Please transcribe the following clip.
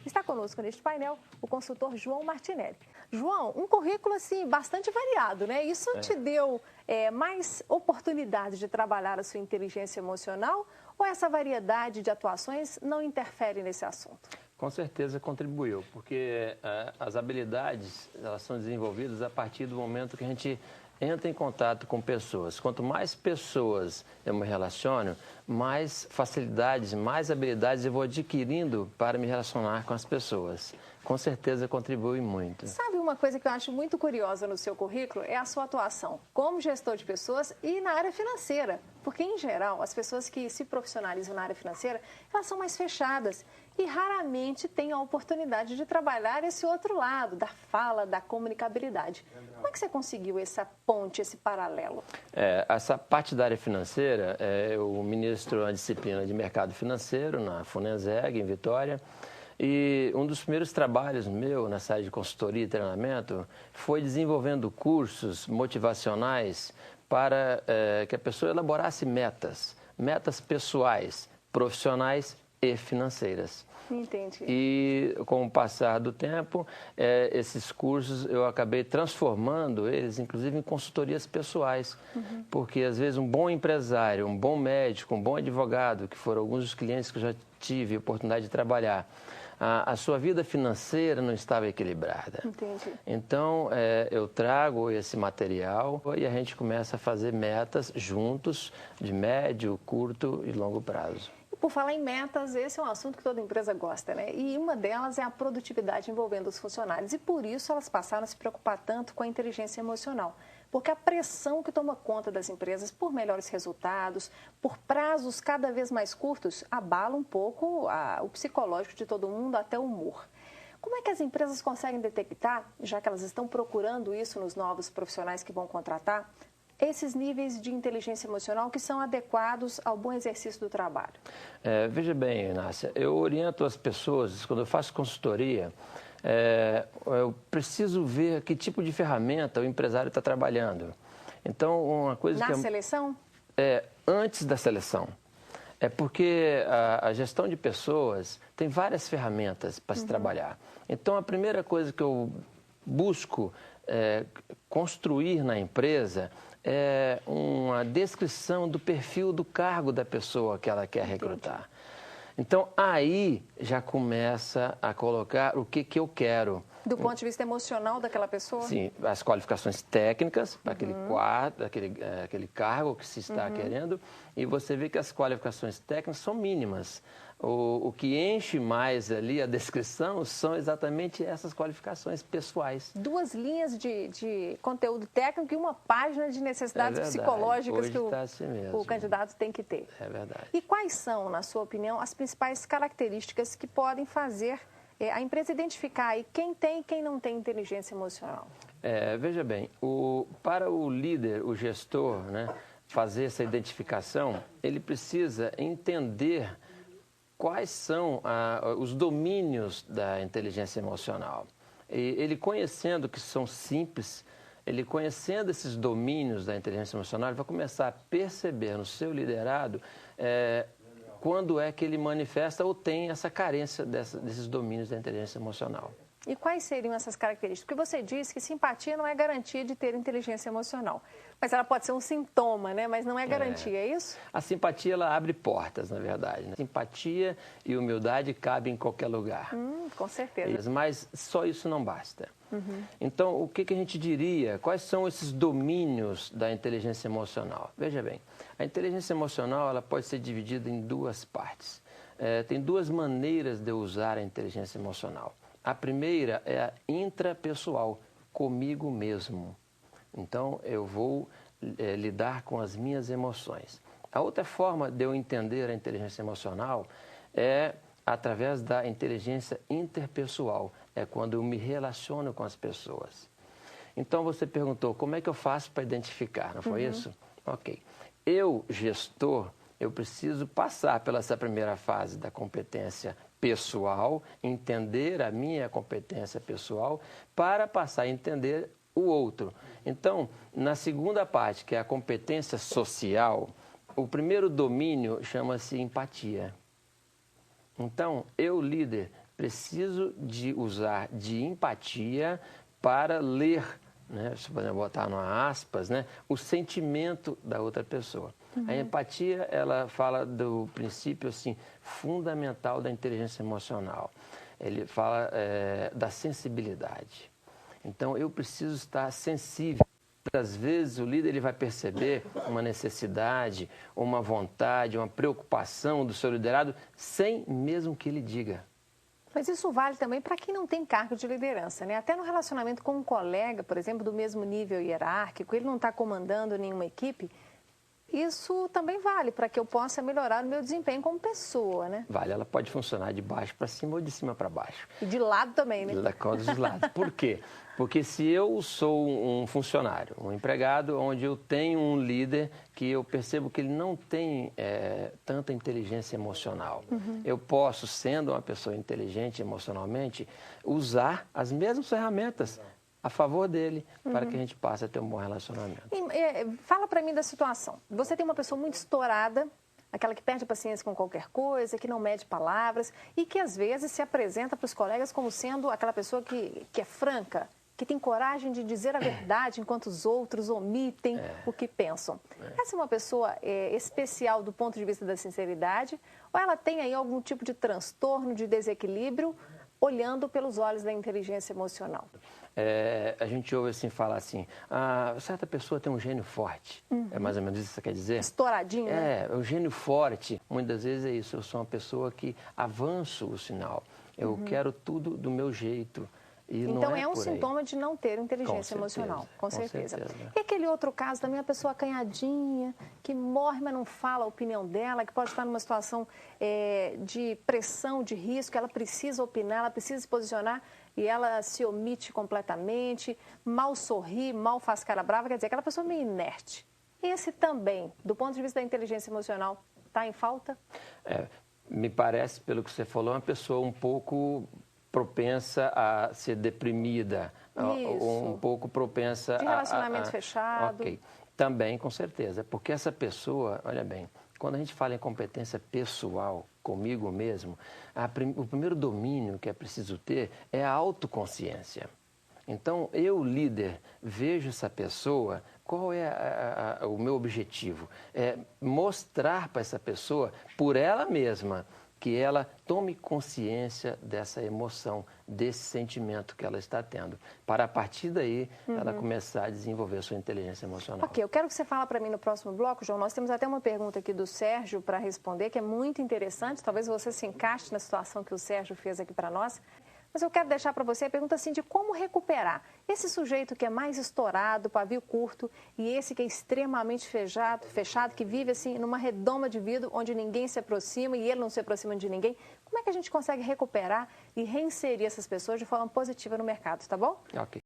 Está conosco neste painel o consultor João Martinelli. João, um currículo assim bastante variado, né? Isso te deu mais oportunidade de trabalhar a sua inteligência emocional ou essa variedade de atuações não interfere nesse assunto? Com certeza contribuiu, porque as habilidades elas são desenvolvidas a partir do momento que a gente entra em contato com pessoas. Quanto mais pessoas eu me relaciono, mais facilidades, mais habilidades eu vou adquirindo para me relacionar com as pessoas. Com certeza contribui muito. Sabe uma coisa que eu acho muito curiosa no seu currículo? É a sua atuação como gestor de pessoas e na área financeira. Porque, em geral, as pessoas que se profissionalizam na área financeira, elas são mais fechadas e raramente têm a oportunidade de trabalhar esse outro lado, da fala, da comunicabilidade. Como é que você conseguiu essa ponte, esse paralelo? Essa parte da área financeira, eu ministro a disciplina de mercado financeiro na Funenseg, em Vitória. E um dos primeiros trabalhos meu nessa área de consultoria e treinamento foi desenvolvendo cursos motivacionais para que a pessoa elaborasse metas pessoais, profissionais e financeiras. Entendi. E com o passar do tempo, esses cursos eu acabei transformando eles, inclusive, em consultorias pessoais. Porque, às vezes, um bom empresário, um bom médico, um bom advogado, que foram alguns dos clientes que eu já tive a oportunidade de trabalhar, a sua vida financeira não estava equilibrada. Entendi. Então, eu trago esse material e a gente começa a fazer metas juntos, de médio, curto e longo prazo. Por falar em metas, esse é um assunto que toda empresa gosta, né? E uma delas é a produtividade envolvendo os funcionários. E por isso elas passaram a se preocupar tanto com a inteligência emocional. Porque a pressão que toma conta das empresas por melhores resultados, por prazos cada vez mais curtos, abala um pouco o psicológico de todo mundo, até o humor. Como é que as empresas conseguem detectar, já que elas estão procurando isso nos novos profissionais que vão contratar, esses níveis de inteligência emocional que são adequados ao bom exercício do trabalho? Veja bem, Inácia, eu oriento as pessoas, quando eu faço consultoria, eu preciso ver que tipo de ferramenta o empresário está trabalhando. Então, uma coisa Na seleção? Antes da seleção. É porque a gestão de pessoas tem várias ferramentas para se trabalhar. Então, a primeira coisa que eu busco construir na empresa é uma descrição do perfil do cargo da pessoa que ela quer recrutar. Então, aí já começa a colocar o que eu quero. Do ponto de vista emocional daquela pessoa? Sim, as qualificações técnicas para aquele quadro, aquele cargo que se está querendo. E você vê que as qualificações técnicas são mínimas. O que enche mais ali a descrição são exatamente essas qualificações pessoais. 2 linhas de conteúdo técnico e uma página de necessidades psicológicas que o candidato tem que ter. É verdade. E quais são, na sua opinião, as principais características que podem fazer a empresa identificar aí quem tem e quem não tem inteligência emocional? Veja bem, para o líder, o gestor, né, fazer essa identificação, ele precisa entender quais são os domínios da inteligência emocional. E ele conhecendo que são simples, ele conhecendo esses domínios da inteligência emocional, ele vai começar a perceber no seu liderado quando é que ele manifesta ou tem essa carência desses domínios da inteligência emocional. E quais seriam essas características? Porque você disse que simpatia não é garantia de ter inteligência emocional. Mas ela pode ser um sintoma, né? Mas não é garantia, é isso? A simpatia, ela abre portas, na verdade, né? Simpatia e humildade cabem em qualquer lugar. Com certeza. Mas só isso não basta. Então, o que a gente diria? Quais são esses domínios da inteligência emocional? Veja bem, a inteligência emocional ela pode ser dividida em 2 partes. Tem 2 maneiras de eu usar a inteligência emocional. A primeira é a intrapessoal, comigo mesmo. Então, eu vou lidar com as minhas emoções. A outra forma de eu entender a inteligência emocional é através da inteligência interpessoal. É quando eu me relaciono com as pessoas. Então, você perguntou, como é que eu faço para identificar, não foi isso? Ok. Eu, gestor, eu preciso passar pela essa primeira fase da competência pessoal, entender a minha competência pessoal, para passar a entender o outro. Então, na segunda parte, que é a competência social, o primeiro domínio chama-se empatia. Então, eu, líder, preciso de usar de empatia para ler, né, se podemos botar numa aspas, né, o sentimento da outra pessoa. A empatia, ela fala do princípio assim, fundamental da inteligência emocional. Ele fala da sensibilidade. Então, eu preciso estar sensível. Às vezes, o líder ele vai perceber uma necessidade, uma vontade, uma preocupação do seu liderado, sem mesmo que ele diga. Mas isso vale também para quem não tem cargo de liderança, né? Até no relacionamento com um colega, por exemplo, do mesmo nível hierárquico, ele não está comandando nenhuma equipe, isso também vale para que eu possa melhorar o meu desempenho como pessoa, né? Vale, ela pode funcionar de baixo para cima ou de cima para baixo. E de lado também, né? De todos os lados. Por quê? Porque se eu sou um funcionário, um empregado, onde eu tenho um líder que eu percebo que ele não tem tanta inteligência emocional, eu posso, sendo uma pessoa inteligente emocionalmente, usar as mesmas ferramentas a favor dele, para que a gente passe a ter um bom relacionamento. Fala para mim da situação. Você tem uma pessoa muito estourada, aquela que perde a paciência com qualquer coisa, que não mede palavras e que às vezes se apresenta para os colegas como sendo aquela pessoa que é franca, que tem coragem de dizer a verdade enquanto os outros omitem o que pensam. Essa é uma pessoa especial do ponto de vista da sinceridade ou ela tem aí algum tipo de transtorno, de desequilíbrio, olhando pelos olhos da inteligência emocional? A gente ouve assim, falar assim, certa pessoa tem um gênio forte. É mais ou menos isso que você quer dizer? Estouradinho, né? O gênio forte, muitas vezes é isso, eu sou uma pessoa que avanço o sinal. Eu quero tudo do meu jeito. E então não é um sintoma de não ter inteligência emocional, com certeza. E aquele outro caso também, a pessoa acanhadinha, que morre, mas não fala a opinião dela, que pode estar numa situação de pressão, de risco, ela precisa opinar, ela precisa se posicionar e ela se omite completamente, mal sorri, mal faz cara brava, quer dizer, aquela pessoa meio inerte. Esse também, do ponto de vista da inteligência emocional, está em falta? Me parece, pelo que você falou, uma pessoa um pouco propensa a ser deprimida, um pouco propensa de relacionamento fechado. Ok, também com certeza, porque essa pessoa, olha bem, quando a gente fala em competência pessoal, comigo mesmo, o primeiro domínio que é preciso ter é a autoconsciência. Então, eu, líder, vejo essa pessoa, qual é o meu objetivo? É mostrar para essa pessoa, por ela mesma, que ela tome consciência dessa emoção, desse sentimento que ela está tendo, para a partir daí ela começar a desenvolver a sua inteligência emocional. Ok, eu quero que você fale para mim no próximo bloco, João. Nós temos até uma pergunta aqui do Sérgio para responder, que é muito interessante, talvez você se encaixe na situação que o Sérgio fez aqui para nós. Mas eu quero deixar para você a pergunta assim de como recuperar esse sujeito que é mais estourado, pavio curto, e esse que é extremamente fechado, que vive assim numa redoma de vidro onde ninguém se aproxima e ele não se aproxima de ninguém. Como é que a gente consegue recuperar e reinserir essas pessoas de forma positiva no mercado, tá bom? Ok.